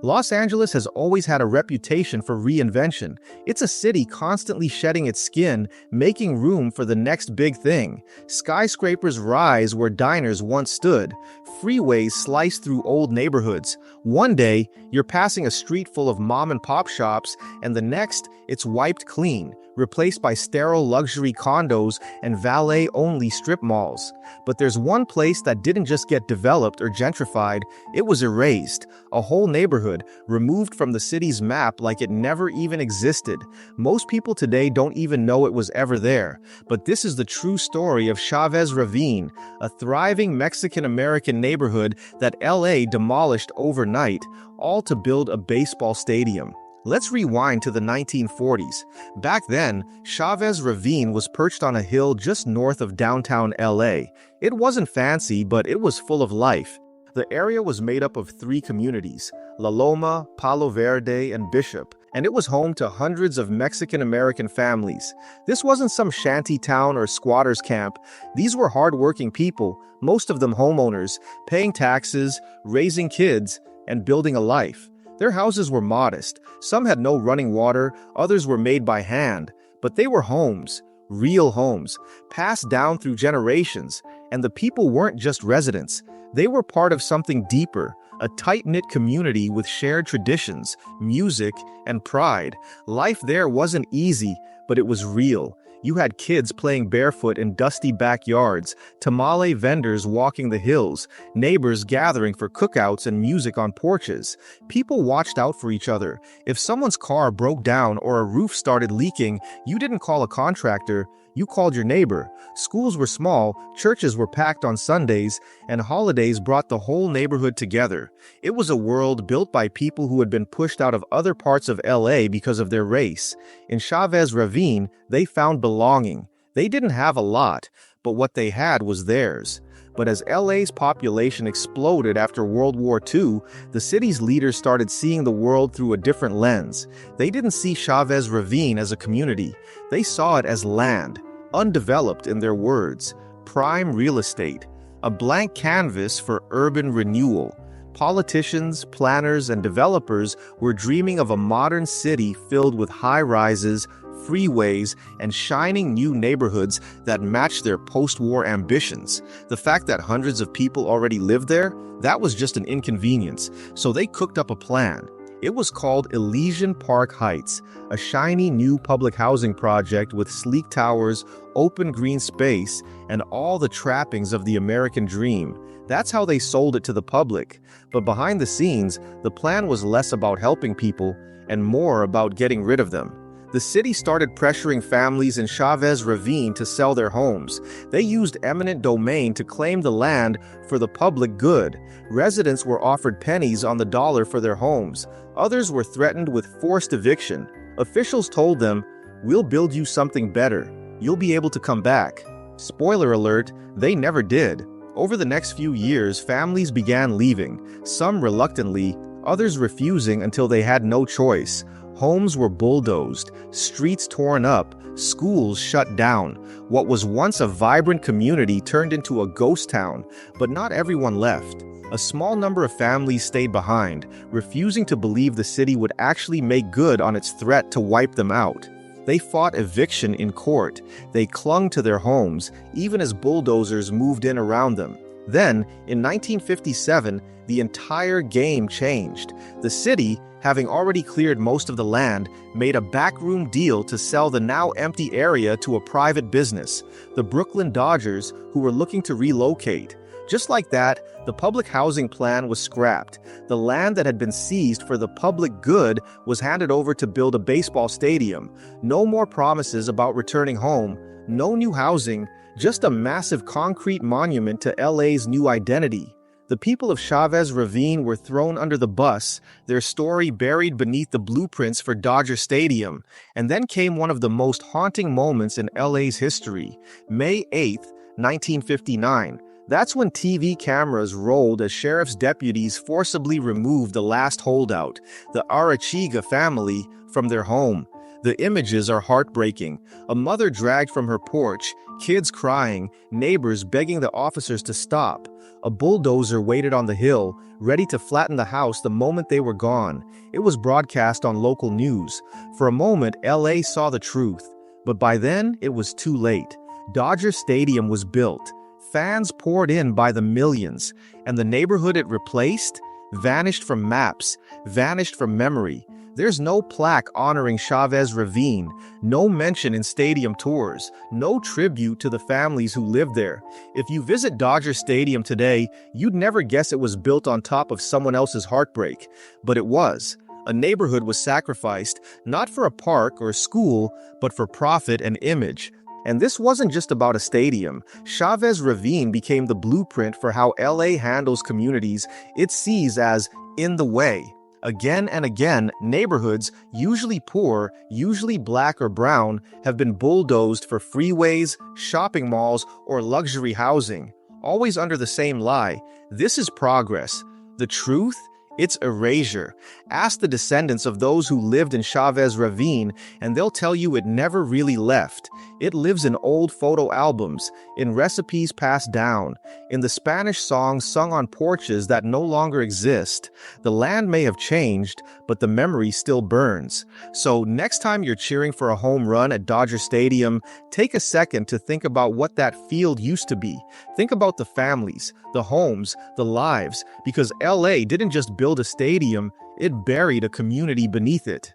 Los Angeles has always had a reputation for reinvention. It's a city constantly shedding its skin, making room for the next big thing. Skyscrapers rise where diners once stood. Freeways slice through old neighborhoods. One day, you're passing a street full of mom-and-pop shops, and the next, it's wiped clean, replaced by sterile luxury condos and valet-only strip malls. But there's one place that didn't just get developed or gentrified, it was erased. A whole neighborhood, removed from the city's map like it never even existed. Most people today don't even know it was ever there. But this is the true story of Chavez Ravine, a thriving Mexican-American neighborhood that LA demolished overnight, all to build a baseball stadium. Let's rewind to the 1940s. Back then, Chavez Ravine was perched on a hill just north of downtown LA. It wasn't fancy, but it was full of life. The area was made up of three communities, La Loma, Palo Verde, and Bishop, and it was home to hundreds of Mexican-American families. This wasn't some shanty town or squatters camp. These were hard-working people, most of them homeowners, paying taxes, raising kids, and building a life. Their houses were modest. Some had no running water, others were made by hand. But they were homes, real homes, passed down through generations. And the people weren't just residents. They were part of something deeper, a tight-knit community with shared traditions, music, and pride. Life there wasn't easy, but it was real. You had kids playing barefoot in dusty backyards, tamale vendors walking the hills, neighbors gathering for cookouts and music on porches. People watched out for each other. If someone's car broke down or a roof started leaking, you didn't call a contractor, you called your neighbor. Schools were small, churches were packed on Sundays, and holidays brought the whole neighborhood together. It was a world built by people who had been pushed out of other parts of LA because of their race. In Chavez Ravine, they found belonging. They didn't have a lot, but what they had was theirs. But as LA's population exploded after World War II, the city's leaders started seeing the world through a different lens. They didn't see Chavez Ravine as a community. They saw it as land, undeveloped in their words, prime real estate, a blank canvas for urban renewal. Politicians, planners, and developers were dreaming of a modern city filled with high-rises, freeways, and shining new neighborhoods that matched their post-war ambitions. The fact that hundreds of people already lived there, that was just an inconvenience, so they cooked up a plan. It was called Elysian Park Heights, a shiny new public housing project with sleek towers, open green space, and all the trappings of the American dream. That's how they sold it to the public. But behind the scenes, the plan was less about helping people and more about getting rid of them. The city started pressuring families in Chavez Ravine to sell their homes. They used eminent domain to claim the land for the public good. Residents were offered pennies on the dollar for their homes. Others were threatened with forced eviction. Officials told them, "We'll build you something better. You'll be able to come back." Spoiler alert, they never did. Over the next few years, families began leaving, some reluctantly, others refusing until they had no choice. Homes were bulldozed, streets torn up, schools shut down. What was once a vibrant community turned into a ghost town, but not everyone left. A small number of families stayed behind, refusing to believe the city would actually make good on its threat to wipe them out. They fought eviction in court. They clung to their homes, even as bulldozers moved in around them. Then, in 1957, the entire game changed. The city, having already cleared most of the land, made a backroom deal to sell the now empty area to a private business, the Brooklyn Dodgers, who were looking to relocate. Just like that, the public housing plan was scrapped. The land that had been seized for the public good was handed over to build a baseball stadium. No more promises about returning home, no new housing, just a massive concrete monument to LA's new identity. The people of Chavez Ravine were thrown under the bus, their story buried beneath the blueprints for Dodger Stadium. And then came one of the most haunting moments in LA's history. May 8th, 1959. That's when TV cameras rolled as sheriff's deputies forcibly removed the last holdout, the Arachiga family, from their home. The images are heartbreaking. A mother dragged from her porch, kids crying, neighbors begging the officers to stop. A bulldozer waited on the hill, ready to flatten the house the moment they were gone. It was broadcast on local news. For a moment, LA saw the truth. But by then, it was too late. Dodger Stadium was built. Fans poured in by the millions. And the neighborhood it replaced vanished from maps, vanished from memory. There's no plaque honoring Chavez Ravine, no mention in stadium tours, no tribute to the families who lived there. If you visit Dodger Stadium today, you'd never guess it was built on top of someone else's heartbreak. But it was. A neighborhood was sacrificed, not for a park or school, but for profit and image. And this wasn't just about a stadium. Chavez Ravine became the blueprint for how LA handles communities it sees as in the way. Again and again, neighborhoods, usually poor, usually black or brown, have been bulldozed for freeways, shopping malls, or luxury housing, always under the same lie: this is progress. The truth? It's erasure. Ask the descendants of those who lived in Chavez Ravine, and they'll tell you it never really left. It lives in old photo albums, in recipes passed down, in the Spanish songs sung on porches that no longer exist. The land may have changed, but the memory still burns. So next time you're cheering for a home run at Dodger Stadium, take a second to think about what that field used to be. Think about the families, the homes, the lives, because LA didn't just build a stadium, it buried a community beneath it.